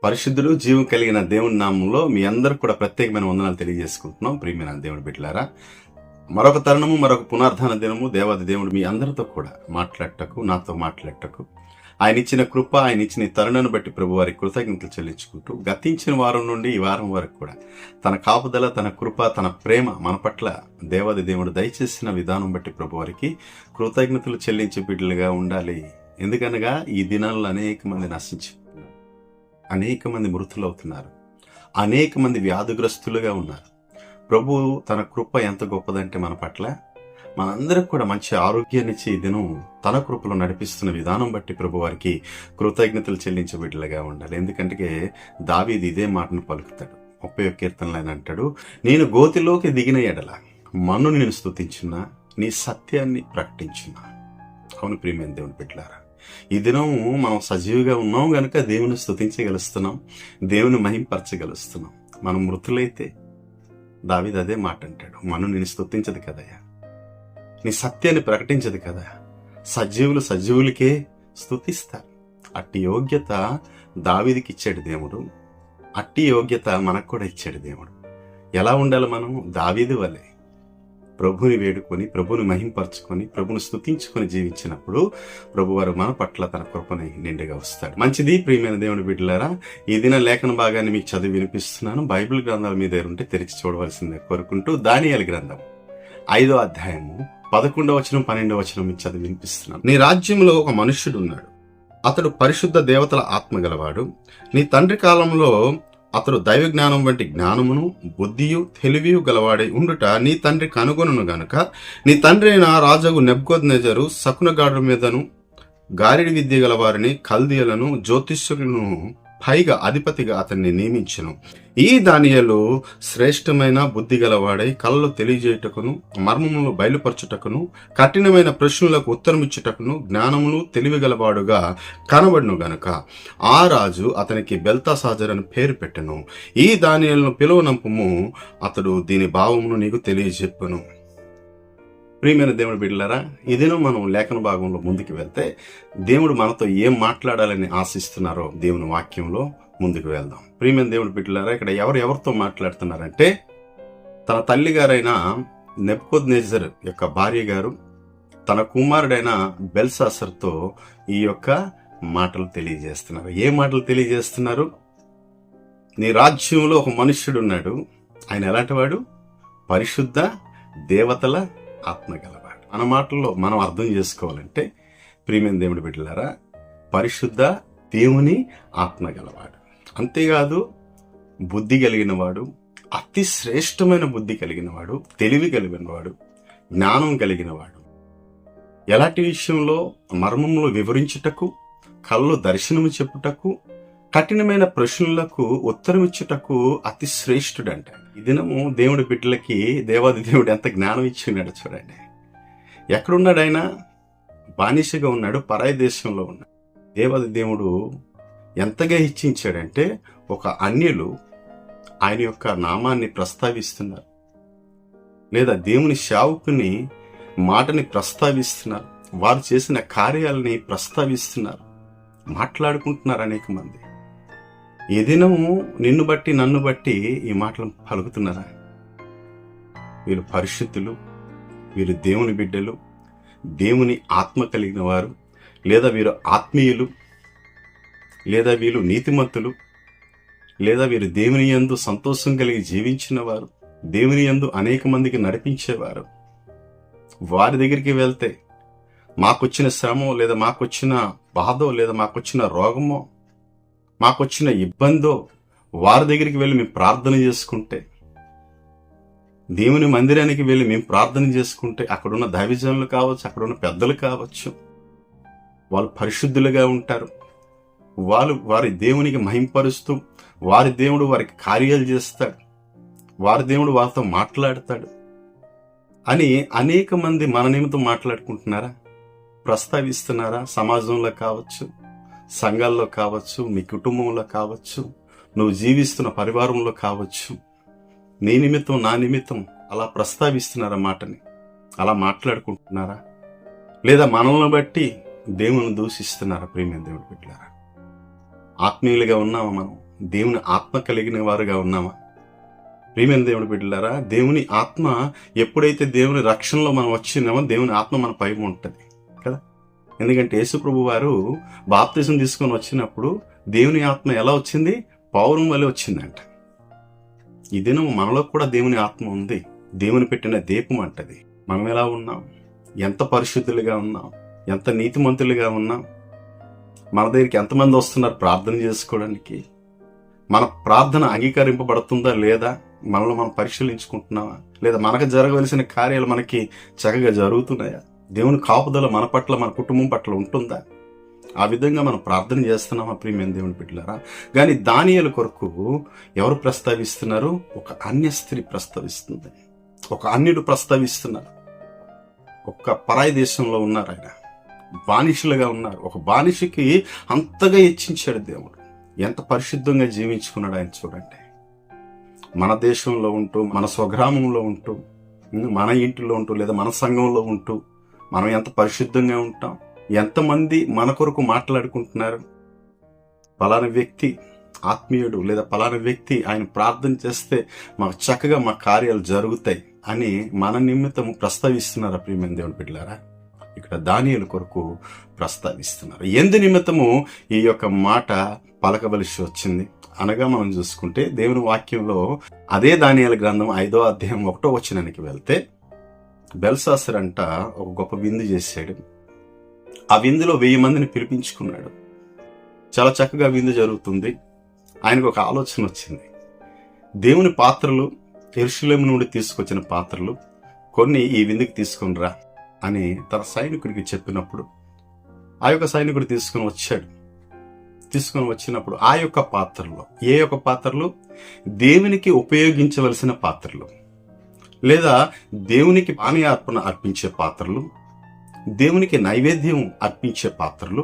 పరిశుద్ధులు జీవం కలిగిన దేవుని నామంలో మీ అందరికి కూడా ప్రత్యేకమైన వందనాలు తెలియజేసుకుంటున్నాం. ప్రియమైన దేవుని బిడ్డలారా, మరొక తరుణము, మరొక పునరుద్ధాన దినము దేవాది దేవుడు మీ అందరితో కూడా మాట్లాడటకు, నాతో మాట్లాడటకు, ఆయన ఇచ్చిన కృప, ఆయన ఇచ్చిన ఈ తరుణాన్ని బట్టి ప్రభు వారికి కృతజ్ఞతలు చెల్లించుకుంటూ, గతించిన వారం నుండి ఈ వారం వరకు కూడా తన కాపుదల, తన కృప, తన ప్రేమ మన పట్ల దేవాది దేవుడు దయచేసిన విధానం బట్టి ప్రభు వారికి కృతజ్ఞతలు చెల్లించే బిడ్డలుగా ఉండాలి. ఎందుకనగా ఈ దినాల్లో అనేక మంది నశించిపోతున్నారు, అనేక మంది మృతులవుతున్నారు, అనేక మంది వ్యాధిగ్రస్తులుగా ఉన్నారు. ప్రభు తన కృప ఎంత గొప్పదంటే మన పట్ల మనందరికి కూడా మంచి ఆరోగ్యాన్ని ఇచ్చి ఈ దినం తన కృపలో నడిపిస్తున్న విధానం బట్టి ప్రభు వారికి కృతజ్ఞతలు చెల్లించే బిడ్డలుగా ఉండాలి. ఎందుకంటే దావీదు ఇదే మాటను పలుకుతాడు. 31 కీర్తనలు ఆయన అంటాడు, నేను గోతిలోకి దిగిన ఎడల మన్నుని నేను స్తుతించున్నా, నీ సత్యాన్ని ప్రకటించున్నా. అవును ప్రియమైన దేవుని బిడ్డలారా, ఈ దినం మనం సజీవుగా ఉన్నాం గనుక దేవుని స్తుతించగలుస్తున్నాం, దేవుని మహింపరచగలుస్తున్నాం. మనం మృతులైతే దావీదు అదే మాట అంటాడు, మన్ను నేను స్తుతించదు కదయ్యా, నీ సత్యాన్ని ప్రకటించదు కదా. సజీవులు సజీవులకే స్తుతిస్తారు. అట్టి యోగ్యత దావీదుకి ఇచ్చాడు దేవుడు, అట్టి యోగ్యత మనకు కూడా ఇచ్చాడు దేవుడు. ఎలా ఉండాలి మనం? దావీదు వలె ప్రభుని వేడుకొని, ప్రభుని మహింపరచుకొని, ప్రభుని స్తుతించుకొని జీవించినప్పుడు ప్రభువారు మన పట్ల తన కృపని నిండుగా వస్తాడు. మంచిది ప్రియమైన దేవుని బిడ్డలారా, ఈ దిన లేఖన భాగాన్ని మీకు చదివి వినిపిస్తున్నాను. బైబిల్ గ్రంథాల మీద ఉంటే తెరిచి చూడవలసిందే కోరుకుంటూ, దానియేలు గ్రంథం 5వ అధ్యాయము 11వ వచనం 12వ వచనం మీకు చదివి వినిపిస్తున్నాను. నీ రాజ్యంలో ఒక మనుష్యుడు ఉన్నాడు, అతడు పరిశుద్ధ దేవతల ఆత్మ గలవాడు. నీ తండ్రి కాలంలో అతడు దైవ జ్ఞానం వంటి జ్ఞానమును, బుద్ధియు, తెలివియు గలవాడై ఉండుట నీ తండ్రి కనుగొనును గనుక నీ తండ్రి అయిన రాజగు నెబుకద్నెజరు శకునగాడుల మీదను, గారిడి విద్య గలవారిని, కల్దీయులను, జ్యోతిష్యులను పైగా అధిపతిగా అతన్ని నియమించును. ఈ దానియేలు శ్రేష్టమైన బుద్ధి గలవాడై కళ్ళలో తెలియజేయుటకును, మర్మములు బయలుపరచుటకును, కఠినమైన ప్రశ్నలకు ఉత్తరమిచ్చుటకును జ్ఞానములు తెలివి గలవాడుగా కనబడును గనుక ఆ రాజు అతనికి బెల్తషాజర్ అని పేరు పెట్టెను. ఈ దానియేలును పిలువనంపుము, అతడు దీని భావమును నీకు తెలియజెప్పును. ప్రియమైన దేవుని బిడ్డలారా, ఈ దినం మనం లేఖన భాగంలో ముందుకు వెళ్తే దేవుడు మనతో ఏం మాట్లాడాలని ఆశిస్తున్నారో దేవుని వాక్యంలో ముందుకు వెళ్దాం. ప్రియమైన దేవుని బిడ్డలారా, ఇక్కడ ఎవరితో మాట్లాడుతున్నారంటే తన తల్లి గారైన నెబుకద్నెజర్ యొక్క భార్య గారు తన కుమారుడైన బెల్షాసర్తో ఈ యొక్క మాటలు తెలియజేస్తున్నారు. ఏ మాటలు తెలియజేస్తున్నారు? నీ రాజ్యంలో ఒక మనుష్యుడు ఉన్నాడు, ఆయన ఎలాంటి వాడు? పరిశుద్ధ దేవతల ఆత్మ గలవాడు. మన మాటల్లో మనం అర్థం చేసుకోవాలంటే ప్రియమైన దేవుడి బిడ్డలారా, పరిశుద్ధ దేవుని ఆత్మ గలవాడు. అంతేకాదు, బుద్ధి కలిగిన వాడు, అతి శ్రేష్టమైన బుద్ధి కలిగిన వాడు, తెలివి కలిగిన వాడు, జ్ఞానం కలిగిన వాడు. ఎలాంటి విషయంలో? మర్మములు వివరించుటకు, కళ్ళు దర్శనము చెప్పుటకు, కఠినమైన ప్రశ్నలకు ఉత్తరమిచ్చుటకు అతి శ్రేష్ఠుడంట. ఈ దినము దేవుడి బిడ్డలకి దేవాది దేవుడు ఎంత జ్ఞానం ఇచ్చినాడు చూడండి. ఎక్కడున్నాడు ఆయన? బానిసగా ఉన్నాడు, పరాయి దేశంలో ఉన్నాడు. దేవాది దేవుడు ఎంతగా హెచ్చించాడంటే ఒక అన్యులు ఆయన యొక్క నామాన్ని ప్రస్తావిస్తున్నారు, లేదా దేవుని సేవకుని మాటని ప్రస్తావిస్తున్నారు, వారు చేసిన కార్యాలని ప్రస్తావిస్తున్నారు, మాట్లాడుకుంటున్నారు అనేక మంది. ఏ దినము నిన్ను బట్టి నన్ను బట్టి ఈ మాటలు పలుకుతున్నారా? వీరు పరిశుద్ధులు, వీరు దేవుని బిడ్డలు, దేవుని ఆత్మ కలిగిన వారు, లేదా వీరు ఆత్మీయులు, లేదా వీరు నీతిమంతులు, లేదా వీరు దేవుని యందు సంతోషం కలిగి జీవించిన వారు, దేవుని యందు అనేక మందికి నడిపించేవారు. వారి దగ్గరికి వెళ్తే మాకొచ్చిన శ్రమో, లేదా మాకొచ్చిన బాధో, లేదా మాకొచ్చిన రోగమో, మాకొచ్చిన ఇబ్బందో వారి దగ్గరికి వెళ్ళి మేము ప్రార్థన చేసుకుంటే, దేవుని మందిరానికి వెళ్ళి మేము ప్రార్థన చేసుకుంటే, అక్కడున్న దైవజనులు కావచ్చు, అక్కడున్న పెద్దలు కావచ్చు, వాళ్ళు పరిశుద్ధులుగా ఉంటారు. వారి దేవునికి మహింపరుస్తూ, వారి దేవుడు వారికి కార్యాలు చేస్తాడు, వారి దేవుడు వారితో మాట్లాడతాడు అని అనేక మంది మన నిమిత్తం మాట్లాడుకుంటున్నారా? ప్రస్తావిస్తున్నారా? సమాజంలో కావచ్చు, సంఘాల్లో కావచ్చు, మీ కుటుంబంలో కావచ్చు, నువ్వు జీవిస్తున్న పరివారంలో కావచ్చు, నీ నిమిత్తం నా నిమిత్తం అలా ప్రస్తావిస్తున్నారా మాటని? అలా మాట్లాడుకుంటున్నారా? లేదా మనల్ని బట్టి దేవుని దూషిస్తున్నారా? ప్రియమైన దేవుడి బిడ్డలారా, ఆత్మీయులుగా ఉన్నామా మనం? దేవుని ఆత్మ కలిగిన వారుగా ఉన్నామా? ప్రియమైన దేవుని బిడ్డలారా, దేవుని ఆత్మ ఎప్పుడైతే దేవుని రక్షణలో మనం వచ్చినామో దేవుని ఆత్మ మన పై ఉంటుంది కదా. ఎందుకంటే యేసు ప్రభు వారు బాప్తిజం తీసుకొని వచ్చినప్పుడు దేవుని ఆత్మ ఎలా వచ్చింది? పౌరం వలె వచ్చిందంట. ఈ దినం మనలో కూడా దేవుని ఆత్మ ఉంది. దేవుని పెట్టిన దీపం అంటది. మనం ఎలా ఉన్నాం? ఎంత పరిశుద్ధులుగా ఉన్నాం? ఎంత నీతిమంతులుగా ఉన్నాం? మన దగ్గరికి ఎంతమంది వస్తున్నారు ప్రార్థన చేసుకోవడానికి? మన ప్రార్థన అంగీకరింపబడుతుందా లేదా? మనలో మనం పరిశీలించుకుంటున్నామా? లేదా మనకు జరగవలసిన కార్యాలు మనకి చక్కగా జరుగుతున్నాయా? దేవుని కాపుదల మన పట్ల, మన కుటుంబం పట్ల ఉంటుందా? ఆ విధంగా మనం ప్రార్థన చేస్తున్నామా ప్రియమైన దేవుని బిడ్డలారా? కానీ దానియేలు కొరకు ఎవరు ప్రస్తావిస్తున్నారు? ఒక అన్య స్త్రీ ప్రస్తావిస్తుంది, ఒక అన్యుడు ప్రస్తావిస్తున్నారు. ఒక పరాయి దేశంలో ఉన్నారు, ఆయన బానిసలుగా ఉన్నారు. ఒక బానిసకి అంతగా హెచ్చించాడు దేవుడు. ఎంత పరిశుద్ధంగా జీవించుకున్నాడు ఆయన చూడండి. మన దేశంలో ఉంటూ, మన స్వగ్రామంలో ఉంటూ, మన ఇంటిలో ఉంటూ, లేదా మన సంఘంలో ఉంటూ మనం ఎంత పరిశుద్ధంగా ఉంటాం? ఎంతమంది మన కొరకు మాట్లాడుకుంటున్నారు? పలానా వ్యక్తి ఆత్మీయుడు, లేదా పలానా వ్యక్తి ఆయన ప్రార్థన చేస్తే మాకు చక్కగా మా కార్యాలు జరుగుతాయి అని మన నిమిత్తము ప్రస్తావిస్తున్నారు ప్రియమైన దేవుని బిడ్డలారా. ఇక్కడ దానియేలు కొరకు ప్రస్తావిస్తున్నారు. ఎందు నిమిత్తము ఈ యొక్క మాట పలకవలసి వచ్చింది అనగా, మనం చూసుకుంటే దేవుని వాక్యంలో అదే దానియేలు గ్రంథం 5వ అధ్యాయం 1వ వచనానికి వెళ్తే, బెల్షస్సర్ అంట ఒక గొప్ప విందు చేశాడు. ఆ విందులో 1000 మందిని పిలిపించుకున్నాడు. చాలా చక్కగా విందు జరుగుతుంది. ఆయనకు ఒక ఆలోచన వచ్చింది. దేవుని పాత్రలు, యెరూషలేము నుండి తీసుకొచ్చిన పాత్రలు కొన్ని ఈ విందుకి తీసుకుని రా అని తన సైనికుడికి చెప్పినప్పుడు, ఆ యొక్క సైనికుడు తీసుకుని వచ్చాడు. తీసుకొని వచ్చినప్పుడు ఆ యొక్క పాత్రలో, ఏ యొక్క పాత్రలు? దేవునికి ఉపయోగించవలసిన పాత్రలు, లేదా దేవునికి పానీయార్పణ అర్పించే పాత్రలు, దేవునికి నైవేద్యం అర్పించే పాత్రలు,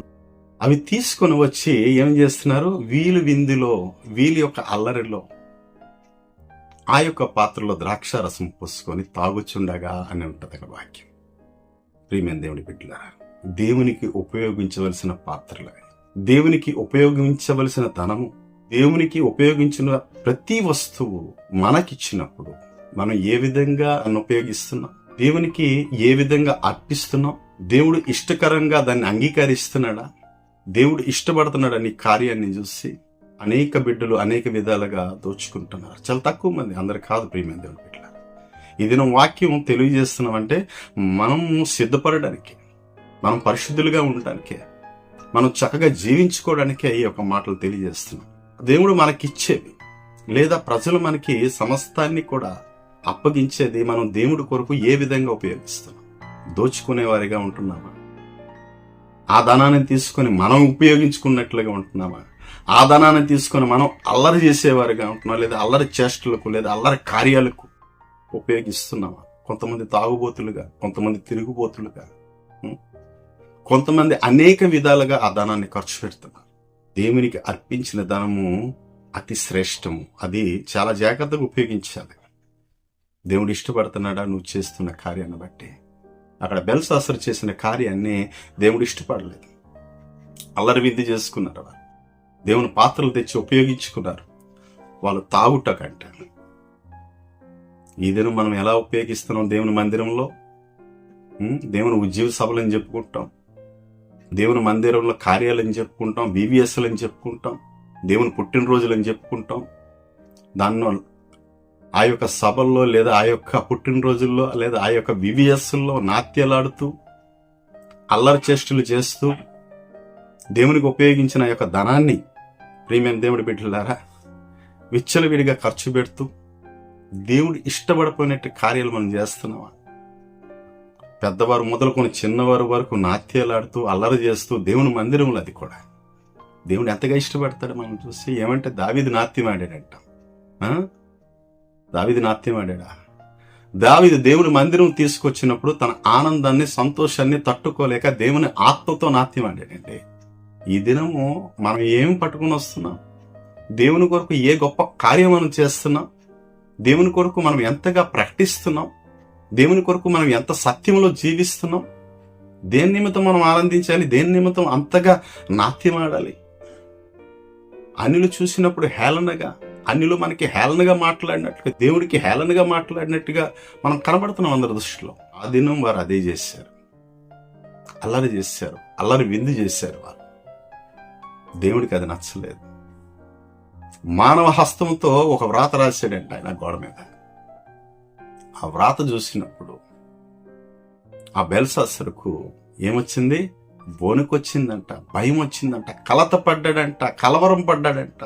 అవి తీసుకొని వచ్చి ఏం చేస్తున్నారు? వీళ్ళు విందులో, వీళ్ళ యొక్క అల్లరిలో ఆ యొక్క పాత్రలో ద్రాక్ష రసం పోసుకొని తాగుచుండగా అని ఉంటుంది అక్కడ వాక్యం. ప్రియమైన దేవుని బిడ్డలారా, దేవునికి ఉపయోగించవలసిన పాత్రలు, దేవునికి ఉపయోగించవలసిన ధనము, దేవునికి ఉపయోగించిన ప్రతి వస్తువు మనకిచ్చినప్పుడు మనం ఏ విధంగా ఉపయోగిస్తున్నాం? దేవునికి ఏ విధంగా అర్పిస్తున్నాం? దేవుడు ఇష్టకరంగా దాన్ని అంగీకరిస్తున్నాడా? దేవుడు ఇష్టపడుతున్నాడా? నీ కార్యాన్ని చూసి అనేక బిడ్డలు అనేక విధాలుగా దోచుకుంటున్నారు. చాలా తక్కువ మంది, అందరు కాదు ప్రియమైన దేవుని బిడ్డలారా. ఇది నా వాక్యం తెలియజేస్తున్నామంటే మనం సిద్ధపడడానికి, మనం పరిశుద్ధులుగా ఉండడానికే, మనం చక్కగా జీవించుకోవడానికే ఈ యొక్క మాటలు తెలియజేస్తున్నాం. దేవుడు మనకిచ్చేది, లేదా ప్రజలు మనకి సమస్తాన్ని కూడా అప్పగించేది మనం దేవుడి కొరకు ఏ విధంగా ఉపయోగిస్తున్నాం? దోచుకునే వారిగా ఉంటున్నామా? ఆ ధనాన్ని తీసుకొని మనం ఉపయోగించుకున్నట్లుగా ఉంటున్నామా? ఆ ధనాన్ని తీసుకొని మనం అల్లరి చేసేవారిగా ఉంటున్నాం, లేదా అల్లరి చేష్టలకు, లేదా అల్లరి కార్యాలకు ఉపయోగిస్తున్నామా? కొంతమంది తాగుబోతులుగా, కొంతమంది తిరుగుబోతులుగా, కొంతమంది అనేక విధాలుగా ఆ ధనాన్ని ఖర్చు పెడుతున్నారు. దేవునికి అర్పించిన ధనము అతి శ్రేష్టము. అది చాలా జాగ్రత్తగా ఉపయోగించాలి. దేవుడు ఇష్టపడుతున్నాడా నువ్వు చేస్తున్న కార్యాన్ని బట్టి? అక్కడ బెల్షస్సర్ చేసిన కార్యాన్ని దేవుడు ఇష్టపడలేదు. అల్లరి విందు చేసుకున్నారు. వాళ్ళు దేవుని పాత్రలు తెచ్చి ఉపయోగించుకున్నారు. వాళ్ళు తాగుటకంట. ఈ దినం మనం ఎలా ఉపయోగిస్తున్నాం? దేవుని మందిరంలో దేవుని ఉద్యోగ సభలని చెప్పుకుంటాం, దేవుని మందిరంలో కార్యాలని చెప్పుకుంటాం, బీబీఎస్లని చెప్పుకుంటాం, దేవుని పుట్టినరోజులని చెప్పుకుంటాం. దానిలో ఆ యొక్క సభల్లో, లేదా ఆ యొక్క పుట్టినరోజుల్లో, లేదా ఆ యొక్క వివిఎస్ల్లో నాట్యాలాడుతూ అల్లరి చేష్టలు చేస్తూ దేవునికి ఉపయోగించిన యొక్క ధనాన్ని ప్రియమైన దేవుడి బిడ్డలారా విచ్చలవిడిగా ఖర్చు పెడుతూ దేవుడు ఇష్టపడిపోయినట్టు కార్యాలు మనం చేస్తున్నామా? పెద్దవారు మొదలుకొని చిన్నవారు వరకు నాట్యాలాడుతూ అల్లరి చేస్తూ దేవుని మందిరంలో, అది కూడా దేవుడు ఎంతగా ఇష్టపడతాడు మనం చూసి. ఏమంటే దావీదు నాట్యం ఆడాడంట. దావీదు నాట్యం ఆడాడా? దావీదు దేవుని మందిరం తీసుకొచ్చినప్పుడు తన ఆనందాన్ని, సంతోషాన్ని తట్టుకోలేక దేవుని ఆత్మతో నాట్యం ఆడాడండి. ఈ దినము మనం ఏం పట్టుకుని వస్తున్నాం? దేవుని కొరకు ఏ గొప్ప కార్యం మనం చేస్తున్నాం? దేవుని కొరకు మనం ఎంతగా ప్రకటిస్తున్నాం? దేవుని కొరకు మనం ఎంత సత్యంలో జీవిస్తున్నాం? దేని నిమిత్తం మనం ఆనందించాలి? దేని నిమిత్తం అంతగా నాట్యం ఆడాలి? అన్యులు చూసినప్పుడు హేళనగా, అన్యులు మనకి హేళనగా మాట్లాడినట్టుగా, దేవుడికి హేళనగా మాట్లాడినట్టుగా మనం కనబడుతున్నాం అందరి దృష్టిలో. ఆ దినం వారు అదే చేశారు, అల్లరి చేశారు, అల్లరి విందు చేశారు వారు. దేవుడికి అది నచ్చలేదు. మానవ హస్తంతో ఒక వ్రాత రాశాడంట ఆయన గోడ మీద. ఆ వ్రాత చూసినప్పుడు ఆ బెల్షస్సరుకు ఏమొచ్చింది? వణుకొచ్చిందంట, భయం వచ్చిందంట, కలత పడ్డాడంట, కలవరం పడ్డాడంట.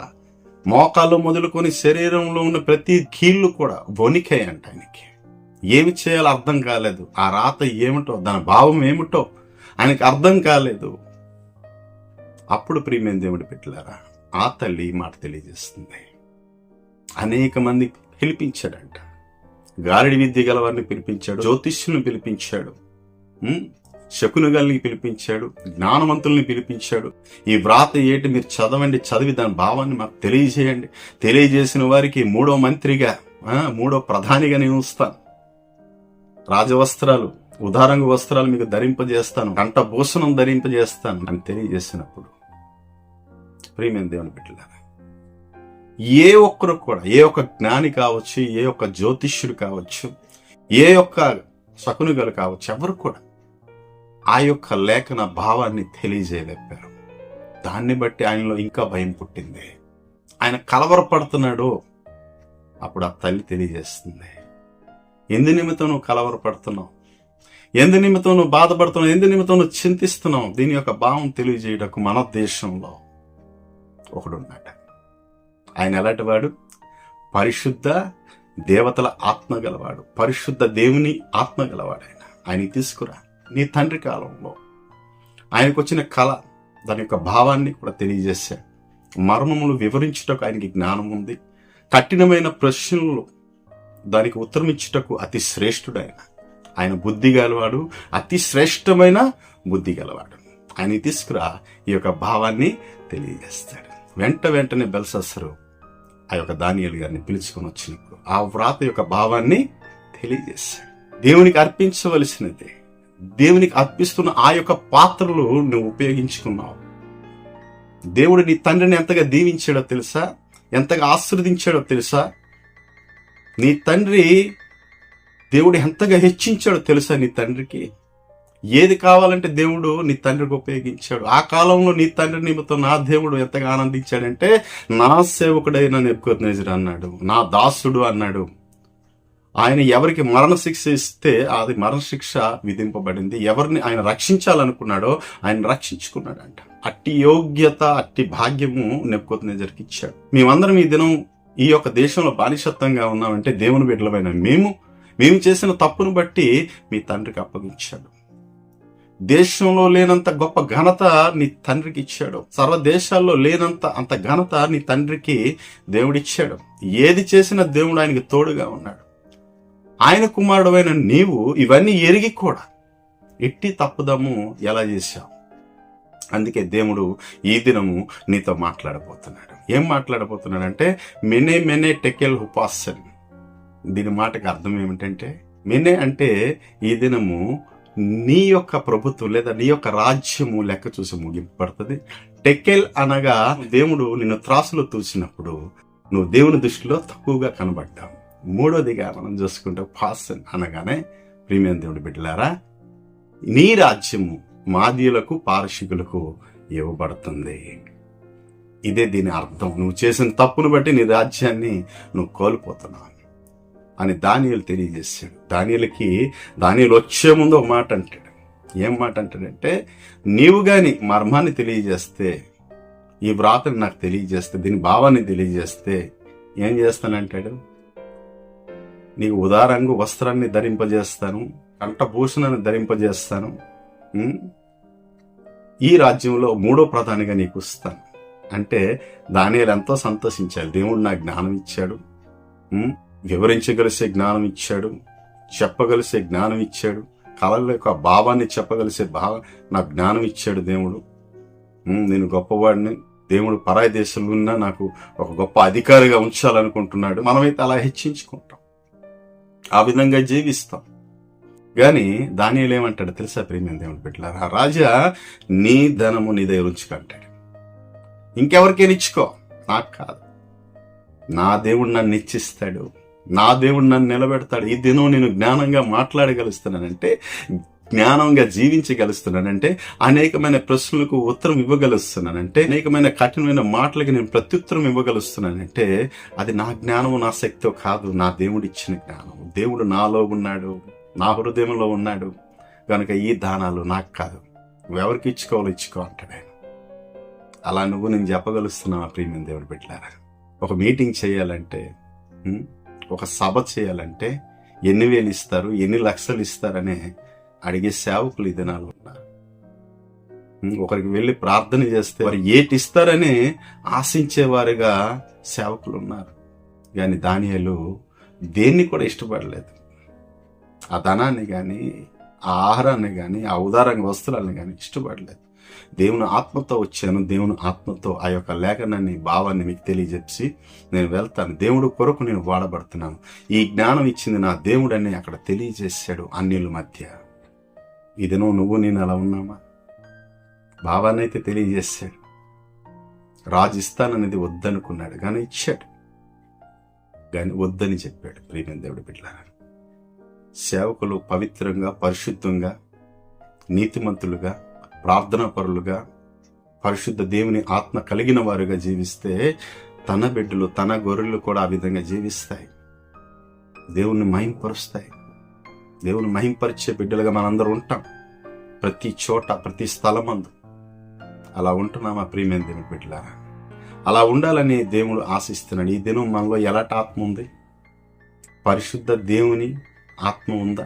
మోకాలు మొదలుకొని శరీరంలో ఉన్న ప్రతి కీళ్ళు కూడా వణికాయంట ఆయనకి. ఏమి చేయాలో అర్థం కాలేదు. ఆ రాత ఏమిటో, దాని భావం ఏమిటో ఆయనకి అర్థం కాలేదు. అప్పుడు ప్రియమైన దేవుడి బిడ్డలారా, ఆ తల్లి ఈ మాట తెలియజేస్తుంది. అనేక మంది పిలిపించాడంట. గారడి విద్య గలవారిని పిలిపించాడు, జ్యోతిష్యులను పిలిపించాడు, శకునుగాల్ని పిలిపించాడు, జ్ఞానవంతుల్ని పిలిపించాడు. ఈ వ్రాత ఏంటి మీరు చదవండి, చదివి దాని భావాన్ని మాకు తెలియజేయండి. తెలియజేసిన వారికి మూడో మంత్రిగా, మూడో ప్రధానిగా నేను ఉంచుతాను. రాజవస్త్రాలు, ఉదారంగ వస్త్రాలు మీకు ధరింపజేస్తాను, కంఠభూషణం ధరింపజేస్తాను అని తెలియజేసినప్పుడు ప్రియమైన దేవుని బిడ్డలారా, ఏ ఒక్కరు కూడా, ఏ ఒక్క జ్ఞాని కావచ్చు, ఏ ఒక్క జ్యోతిష్యుడు కావచ్చు, ఏ ఒక్క శకునుగలు కావచ్చు, ఎవరు కూడా ఆ యొక్క లేఖన భావాన్ని తెలియజేయలేపారు. దాన్ని బట్టి ఆయనలో ఇంకా భయం పుట్టింది. ఆయన కలవరపడుతున్నాడు. అప్పుడు ఆ తల్లి తెలియజేస్తుంది, ఎందు నిమిత్తం నువ్వు కలవరపడుతున్నావు, ఎందు నిమిత్తం నువ్వు బాధపడుతున్నావు, ఎందు నిమిత్తం నువ్వు చింతిస్తున్నావు. దీని యొక్క భావం తెలియజేయటకు మన దేశంలో ఒకడున్నాడు. ఆయన ఎలాంటి వాడు? పరిశుద్ధ దేవతల ఆత్మ గలవాడు, పరిశుద్ధ దేవుని ఆత్మ గలవాడు. ఆయనకి తీసుకురా. నీ తండ్రి కాలంలో ఆయనకు వచ్చిన కళ, దాని యొక్క భావాన్ని కూడా తెలియజేశాడు. మర్మములు వివరించుటకు ఆయనకి జ్ఞానం ఉంది. కఠినమైన ప్రశ్నలు దానికి ఉత్తరం ఇచ్చుటకు అతి శ్రేష్ఠుడు ఆయన బుద్ధి గలవాడు, అతి శ్రేష్టమైన బుద్ధి గలవాడు. ఆయన తీసుకురా, ఈ యొక్క భావాన్ని తెలియజేస్తాడు. వెంటనే బెల్షస్సరు ఆ యొక్క దానియేలు గారిని పిలుచుకొని వచ్చినప్పుడు ఆ వ్రాత యొక్క భావాన్ని తెలియజేశాడు. దేవునికి అర్పించవలసినది, దేవునికి అర్పిస్తున్న ఆ యొక్క పాత్రలు నువ్వు ఉపయోగించుకున్నావు. దేవుడు నీ తండ్రిని ఎంతగా దీవించాడో తెలుసా? ఎంతగా ఆశీర్వదించాడో తెలుసా? నీ తండ్రి దేవుడు ఎంతగా హెచ్చించాడో తెలుసా? నీ తండ్రికి ఏది కావాలంటే దేవుడు నీ తండ్రికి ఉపయోగించాడు. ఆ కాలంలో నీ తండ్రి నిమిత్తం నా దేవుడు ఎంతగా ఆనందించాడంటే, నా సేవకుడైన నెబుకద్నెజరు అన్నాడు, నా దాసుడు అన్నాడు. ఆయన ఎవరికి మరణశిక్ష ఇస్తే అది మరణశిక్ష విధింపబడింది. ఎవరిని ఆయన రక్షించాలనుకున్నాడో ఆయన రక్షించుకున్నాడంట. అట్టి యోగ్యత, అట్టి భాగ్యము నెబుకద్నెజరుకి ఇచ్చాడు. మేమందరం ఈ దినం ఈ యొక్క దేశంలో బానిసత్వంగా ఉన్నామంటే దేవుని బిడ్డలమైన మేము చేసిన తప్పును బట్టి మీ తండ్రికి అప్పగించాడు. దేశంలో లేనంత గొప్ప ఘనత నీ తండ్రికి ఇచ్చాడు. సర్వదేశాల్లో లేనంత అంత ఘనత నీ తండ్రికి దేవుడిచ్చాడు. ఏది చేసిన దేవుడు ఆయనకి తోడుగా ఉన్నాడు. ఆయన కుమారుడైన నీవు ఇవన్నీ ఎరిగి కూడా ఎట్టి తప్పుదము ఎలా చేశావు? అందుకే దేవుడు ఈ దినము నీతో మాట్లాడబోతున్నాడు. ఏం మాట్లాడబోతున్నాడంటే, మెనే టెకెల్ హుపాసన్. దీని మాటకి అర్థం ఏమిటంటే, మెనే అంటే ఈ దినము నీ యొక్క ప్రభుత్వం లేదా నీ యొక్క రాజ్యము లెక్క చూసి ముగింపబడుతుంది. టెకెల్ అనగా దేవుడు నిన్ను త్రాసులో తూచినప్పుడు నువ్వు దేవుని దృష్టిలో తక్కువగా కనబడ్డావు. మూడోదిగా మనం చూసుకుంటే పాసన్ అనగానే ప్రియమైన దేవుడి బిడ్డలారా, నీ రాజ్యము మాదీయులకు పారశీకులకు ఇవ్వబడుతుంది. ఇదే దీని అర్థం. నువ్వు చేసిన తప్పును బట్టి నీ రాజ్యాన్ని నువ్వు కోల్పోతున్నావు అని దానియేలు తెలియజేశాడు. దానియేలు వచ్చే ముందు ఒక మాట అంటాడు. ఏం మాట అంటాడంటే, నీవు గాని మర్మాన్ని తెలియజేస్తే, ఈ వ్రాతని నాకు తెలియజేస్తే, దీని భావాన్ని తెలియజేస్తే ఏం చేస్తానంటాడు? నీకు ఉదారంగు వస్త్రాన్ని ధరింపజేస్తాను, కంఠభూషణాన్ని ధరింపజేస్తాను, ఈ రాజ్యంలో మూడో ప్రధానిగా నీకు ఇస్తాను అంటే దానియేలు ఎంతో సంతోషించాలి. దేవుడు నాకు జ్ఞానం ఇచ్చాడు, వివరించగలిసే జ్ఞానం ఇచ్చాడు, చెప్పగలిసే జ్ఞానం ఇచ్చాడు, కళల యొక్క భావాన్ని చెప్పగలిసే నాకు జ్ఞానం ఇచ్చాడు దేవుడు. నేను గొప్పవాడిని, దేవుడు పరాయి దేశంలో ఉన్నా నాకు ఒక గొప్ప అధికారిగా ఉంచాలనుకుంటున్నాడు. మనమైతే అలా హెచ్చించుకుంటాం, ఆ విధంగా జీవిస్తాం. కానీ దానియేలు ఏమంటాడు తెలుసా ప్రియమైన దేవుని బిడ్డలారా? రాజా, నీ ధనము నీ దగ్గర ఉంచుకుంటాడు, ఇంకెవరికైనా ఇచ్చుకో, నాకు కాదు. నా దేవుడు నన్ను ఇచ్చిస్తాడు, నా దేవుడు నన్ను నిలబెడతాడు. ఈ దినం నేను జ్ఞానంగా మాట్లాడగలుస్తున్నానంటే, జ్ఞానంగా జీవించగలుస్తున్నానంటే, అనేకమైన ప్రశ్నలకు ఉత్తరం ఇవ్వగలుస్తున్నానంటే, అనేకమైన కఠినమైన మాటలకి నేను ప్రత్యుత్తరం ఇవ్వగలుస్తున్నానంటే, అది నా జ్ఞానము నా శక్తో కాదు, నా దేవుడు ఇచ్చిన జ్ఞానం. దేవుడు నాలో ఉన్నాడు, నా హృదయంలో ఉన్నాడు కనుక ఈ దానాలు నాకు కాదు, ఎవరికి ఇచ్చుకోవాలో ఇచ్చుకో అంటాడు ఆయన. అలా నువ్వు నేను చెప్పగలుస్తున్నావా ప్రియమైన దేవుడు బిడ్డలారా? ఒక మీటింగ్ చేయాలంటే, ఒక సభ చేయాలంటే ఎన్ని వేలు ఇస్తారు, ఎన్ని లక్షలు ఇస్తారనే అడిగే సేవకులు ఈ దినాలు ఉన్నారు. ఒకరికి వెళ్ళి ప్రార్థన చేస్తే వారు ఏటి ఇస్తారని ఆశించేవారుగా సేవకులు ఉన్నారు. కానీ దానియేలు దేన్ని కూడా ఇష్టపడలేదు. ఆ ధనాన్ని కానీ, ఆ ఆహారాన్ని కానీ, ఆ ఉదారంగా వస్తువులను కానీ ఇష్టపడలేదు. దేవుని ఆత్మతో వచ్చాను, దేవుని ఆత్మతో ఆ యొక్క లేఖనాన్ని, భావాన్ని మీకు తెలియజెప్పి నేను వెళ్తాను. దేవుడు కొరకు నేను వాడబడుతున్నాను. ఈ జ్ఞానం ఇచ్చింది నా దేవుడు అని అక్కడ తెలియజేశాడు అన్యుల మధ్య. ఇదేనో నువ్వు నేను అలా ఉన్నామా? భావాన్ని అయితే తెలియజేశాడు. రాజు ఇస్తాననేది వద్దనుకున్నాడు కానీ ఇచ్చాడు, కానీ వద్దని చెప్పాడు. ప్రియమైన దేవుడి బిడ్డలారా, సేవకులు పవిత్రంగా, పరిశుద్ధంగా, నీతిమంతులుగా, ప్రార్థనా పరులుగా, పరిశుద్ధ దేవుని ఆత్మ కలిగిన వారుగా జీవిస్తే తన బిడ్డలు, తన గొర్రెలు కూడా ఆ విధంగా జీవిస్తాయి, దేవుణ్ణి మహింపరుస్తాయి. దేవుని మహింపరిచే బిడ్డలుగా మనందరూ ఉంటాం ప్రతి చోట, ప్రతి స్థలమందు. అలా ఉంటున్నామా ప్రియమైన దేవుని బిడ్డలారా? అలా ఉండాలని దేవుడు ఆశిస్తున్నాడు. ఈ దినం మనలో ఎలాంటి ఆత్మ ఉంది? పరిశుద్ధ దేవుని ఆత్మ ఉందా?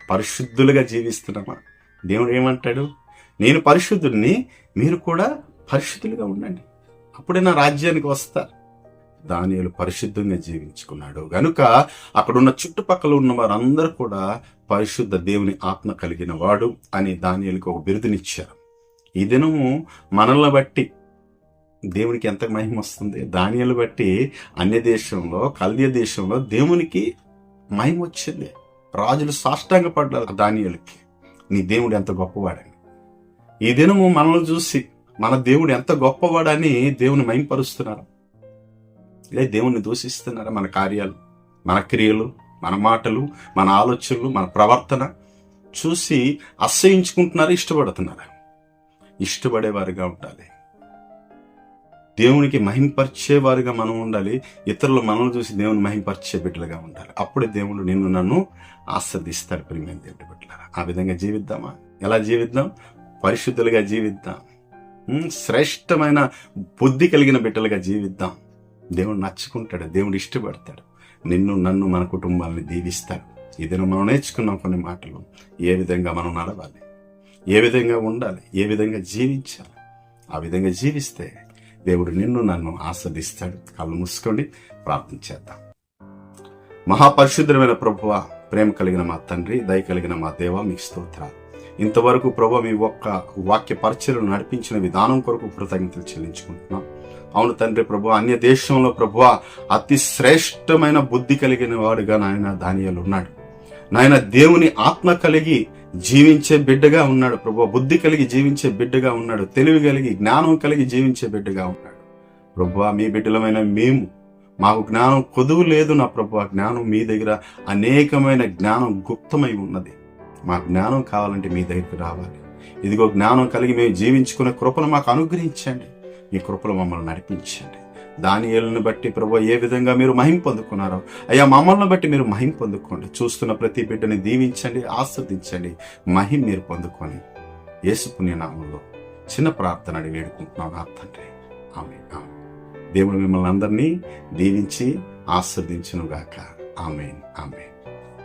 పరిశుద్ధులుగా జీవిస్తున్నామా? దేవుడు ఏమంటాడు? నేను పరిశుద్ధుడిని, మీరు కూడా పరిశుద్ధులుగా ఉండండి, అప్పుడే నా రాజ్యానికి వస్తారు. దానియేలు పరిశుద్ధంగా జీవించుకున్నాడు గనుక అక్కడున్న చుట్టుపక్కల ఉన్న వారందరూ కూడా పరిశుద్ధ దేవుని ఆత్మ కలిగిన వాడు అని దానియేలుకి ఒక బిరుదునిచ్చారు. ఈ దినము మనల్ని బట్టి దేవునికి ఎంత మహిమ వస్తుంది? దానియేలు బట్టి అన్య దేశంలో, కల్దీయ దేశంలో దేవునికి మహిమ వచ్చింది. రాజులు సాష్టాంగ పడ్డారు దానియేలుకి, నీ దేవుడు ఎంత గొప్పవాడని. ఈ దినము మనల్ని చూసి మన దేవుడు ఎంత గొప్పవాడని దేవుని మహిమపరుస్తున్నారు, లేదా దేవుణ్ణి దూషిస్తున్నారా? మన కార్యాలు, మన క్రియలు, మన మాటలు, మన ఆలోచనలు, మన ప్రవర్తన చూసి అసహించుకుంటున్నారా? ఇష్టపడుతున్నారా? ఇష్టపడేవారుగా ఉండాలి. దేవునికి మహింపరిచేవారుగా మనం ఉండాలి. ఇతరులు మనల్ని చూసి దేవుని మహింపరిచే బిడ్డలుగా ఉండాలి. అప్పుడే దేవుడు నిన్ను నన్ను ఆస్వాదిస్తాడు. ప్రియమైన దేవుడి బిడ్డలారా, ఆ విధంగా జీవిద్దామా? ఎలా జీవిద్దాం? పరిశుద్ధులుగా జీవిద్దాం. శ్రేష్టమైన బుద్ధి కలిగిన బిడ్డలుగా జీవిద్దాం. దేవుడు నచ్చుకుంటాడు, దేవుడు ఇష్టపడతాడు. నిన్ను, నన్ను, మన కుటుంబాలని దీవిస్తాడు. ఇదిన మనం నేర్చుకున్నాం కొన్ని మాటలు. ఏ విధంగా మనం నడవాలి, ఏ విధంగా ఉండాలి, ఏ విధంగా జీవించాలి. ఆ విధంగా జీవిస్తే దేవుడు నిన్ను, నన్ను ఆస్వాదిస్తాడు. కళ్ళు మూసుకోండి, ప్రార్థన చేద్దాం. మహాపరిశుద్ధమైన ప్రభువా, ప్రేమ కలిగిన మా తండ్రి, దయ కలిగిన మా దేవ, మీకు స్తోత్రాలు. ఇంతవరకు ప్రభు మీ ఒక్క వాక్య పరిచయను నడిపించిన విధానం కొరకు కృతజ్ఞతలు చెల్లించుకుంటున్నాం. అవును తండ్రి ప్రభు, అన్య దేశంలో ప్రభు అతి శ్రేష్టమైన బుద్ధి కలిగిన వాడుగా నాయన దానియేలు ఉన్నాడు. నాయన దేవుని ఆత్మ కలిగి జీవించే బిడ్డగా ఉన్నాడు ప్రభు. బుద్ధి కలిగి జీవించే బిడ్డగా ఉన్నాడు. తెలివి కలిగి, జ్ఞానం కలిగి జీవించే బిడ్డగా ఉన్నాడు ప్రభు. మీ బిడ్డలమైన మేము, మాకు జ్ఞానం కొదువు లేదు నా ప్రభు. ఆ జ్ఞానం మీ దగ్గర అనేకమైన జ్ఞానం గుప్తమై ఉన్నది. మా జ్ఞానం కావాలంటే మీ దగ్గరికి రావాలి. ఇదిగో జ్ఞానం కలిగి మేము జీవించుకునే కృపను మాకు అనుగ్రహించండి. మీ కృపలు మమ్మల్ని నడిపించండి. దానియేలుని బట్టి ప్రభు ఏ విధంగా మీరు మహిమ పొందుకున్నారో అయ్యా, మమ్మల్ని బట్టి మీరు మహిమ పొందుకోండి. చూస్తున్న ప్రతి బిడ్డని దీవించండి, ఆస్వాదించండి, మహిమ మీరు పొందుకొని యేసు పుణ్యనామంలో చిన్న ప్రార్థన అడిగి వేడుకుంటున్నాం నా తండ్రి. ఆమేన్. దేవుడు మిమ్మల్ని అందరినీ దీవించి ఆస్వాదించునుగాక. ఆమేన్. ఆమేన్.